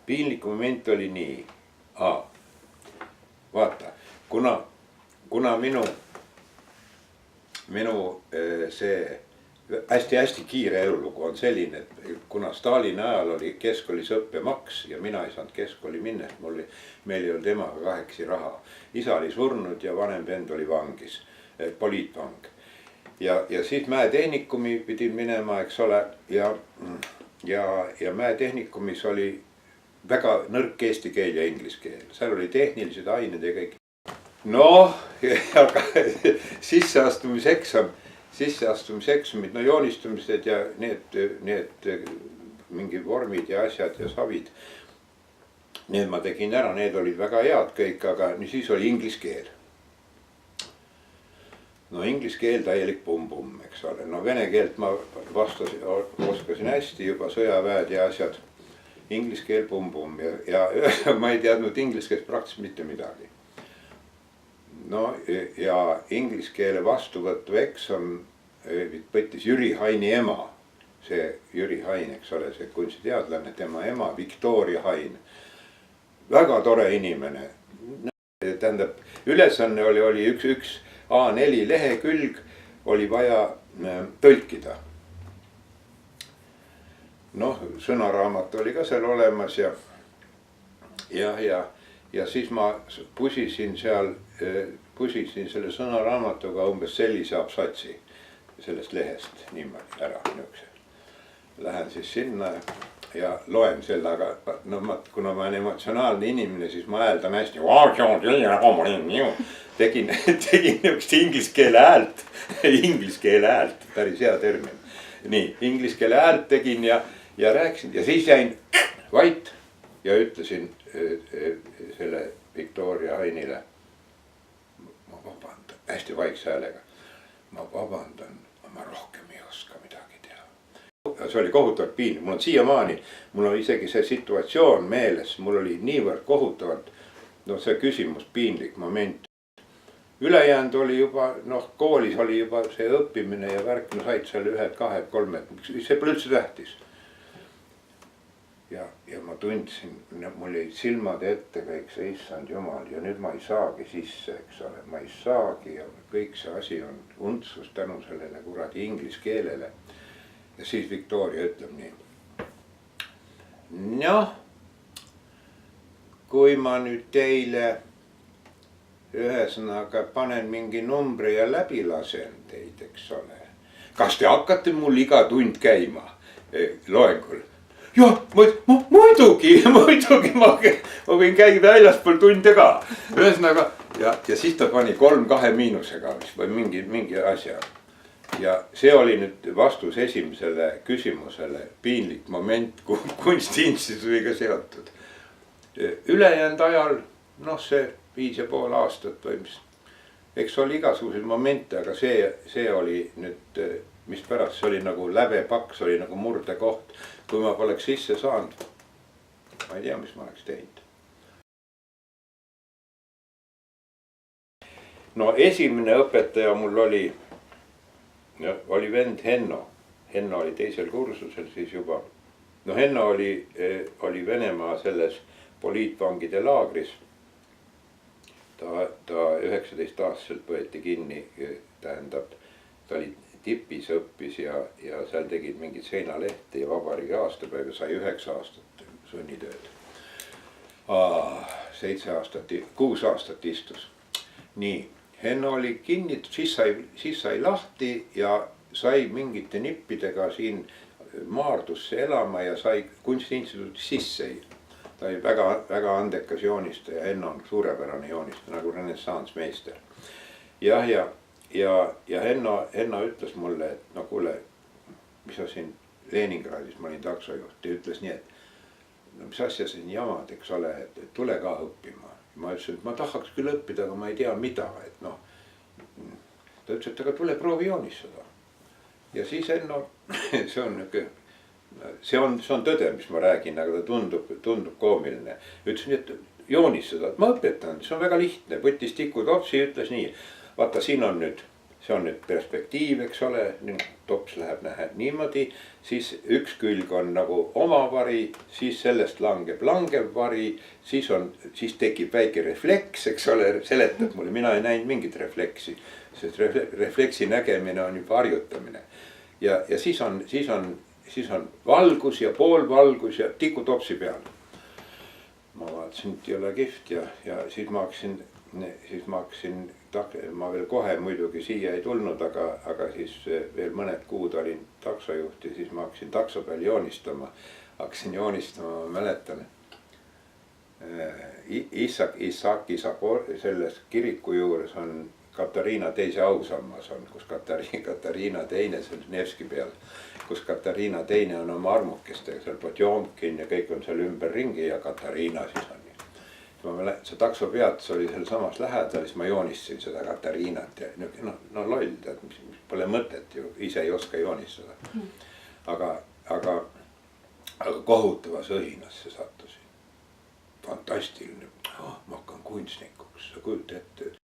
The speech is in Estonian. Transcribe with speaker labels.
Speaker 1: piinlik moment oli nii. Vaata, kuna minu see hästi kiire elulugu on selline, et kuna Stalini ajal oli keskkoolis õppemaks ja mina ei saanud keskkooli minna, meil ei olnud emaga kahekesi raha. Isa oli surnud ja vanem vend oli vangis, poliitvang. Ja siis Mäetehnikumi pidin minema, eks ole, ja Mäetehnikumis oli väga nõrk eesti keel ja inglise keel. Seal oli tehnilised ained ja kõik. Noh, aga sisseastumiseksamid, no joonistamised ja need mingi vormid ja asjad ja savid. Need ma tegin ära, need olid väga head kõik, aga siis oli inglise keel. No inglise keel täielik pumm, eks ole. No vene keelt ma oskasin hästi juba sõjaväed ja asjad. Inglise keel pumm ja ma ei teadnud inglise keelt praktiliselt mitte midagi. No ja inglise keele vastuvõttu eksam võttis Jüri Haini ema. See Jüri Hain, eks ole, see kunstiteadlane, tema ema Viktoria Hain. Väga tore inimene. Tähendab, ülesanne oli üks A4 lehekülg oli vaja tõlkida. Noh, sõnaraamat oli ka seal olemas ja siis ma pusisin selle sõnaraamatuga umbes sellise absatsi sellest lehest niimoodi ära. Lähen siis sinna ja loen selle, aga no kuna ma olen emotsionaalne inimene, siis ma hääldan hästi. Tegin niisugust inglise keele häält, päris hea termin. Nii, inglise keele häält tegin ja rääkisin ja siis jäin vait ja ütlesin selle Viktoria Hainile. Ma vabandan, hästi vaikse häälega. Ma vabandan, ma rohkem ei oska midagi teha. See oli kohutavalt piinlik, mul on siiamaani, mul on isegi see situatsioon meeles, mul oli niivõrd kohutavalt, see küsimus, piinlik moment. Ülejäänud oli juba, koolis oli juba see õppimine ja värk, said seal 1, 2, 3, see pole üldse tähtis. Ja ma tundsin, mul jäid silmad ette kõik see, issand jumal, ja nüüd ma ei saagi sisse, eks ole, ma ei saagi ja kõik see asi on untsus tänu sellele kuradi inglise keelele. Ja siis Viktoria ütleb nii. Noh, kui ma nüüd teile ühesõnaga panen mingi numbri ja läbi lasen teid, eks ole. Kas te hakkate mul iga tund käima loengul? Jah, muidugi ma võin käia väljaspool tunde ka. Ühesõnaga, ja siis ta pani 3-2 miinusega või mingi asja. Ja see oli nüüd vastus esimesele küsimusele, piinlik moment kunstiinstituudiga seotud. Ülejäänud ajal, see 5,5 aastat või mis, eks oli igasuguseid momente, aga see oli nüüd, mis pärast see oli nagu lävepaks, oli nagu murdekoht. Kui ma poleks sisse saanud, ma ei tea, mis ma oleks teinud. No esimene õpetaja mul oli vend Henno. Henno oli teisel kursusel siis juba. No Henno oli Venemaa selles poliitvangide laagris. Ta 19-aastaselt võeti kinni, tähendab, ta oli tipis õppis ja seal tegid mingid seinalehti ja vabariigi aastapäev ja sai 9 aastat sunnitööd. 6 aastat istus. Nii, Henno oli kinni, siis sai lahti ja sai mingite nippidega siin Maardusse elama ja sai kunstiinstituuti sisse. Ta oli väga andekas joonistaja, Henno on suurepärane joonistaja, nagu renessanssmeister. Ja Henno ütles mulle, et no kuule, mis sa siin Leningradis, ma olin taksojuht, ta ütles nii, et no mis asja siin jamad, eks ole, et tule ka õppima. Ma ütlesin, et ma tahaks küll õppida, aga ma ei tea mida, et ta ütles, et aga tule proovi joonistada. Ja siis Henno, see on tõde, mis ma räägin, aga ta tundub koomiline. Ütlesin, et joonistada, et ma õpetan, see on väga lihtne, võttis tikutopsi ja ütles nii. Vaata, siin on nüüd see on nüüd perspektiiv, eks ole, tops läheb niimoodi, siis üks külg on nagu oma vari, siis sellest langeb vari, siis tekib väike refleks, eks ole, seletab mulle, mina ei näinud mingit refleksi, sest refleksi nägemine on juba harjutamine. Ja siis on valgus ja poolvalgus ja tikutopsi peal. Ma vaatasin, et ei ole kihvt ja siis ma hakkasin, ma veel kohe muidugi siia ei tulnud, aga siis veel mõned kuud olin taksojuht ja siis ma hakkasin takso peal joonistama. Ma mäletan, Isaki selles kiriku juures on Katariina teise ausammas on, kus Katariina teine seal Nevski peal, kus Katariina teine on oma armukestega, seal Potjomkin ja kõik on seal ümberringi ja Katariina siis on. See takso peatus oli seal samas lähedal, siis ma joonistasin seda Katariinat ja no loll, mis pole mõtet ju, ise ei oska joonistada. Aga kohutavas õhinasse sattusin. Fantastiline, ma hakkan kunstnikuks, sa kujuta ette.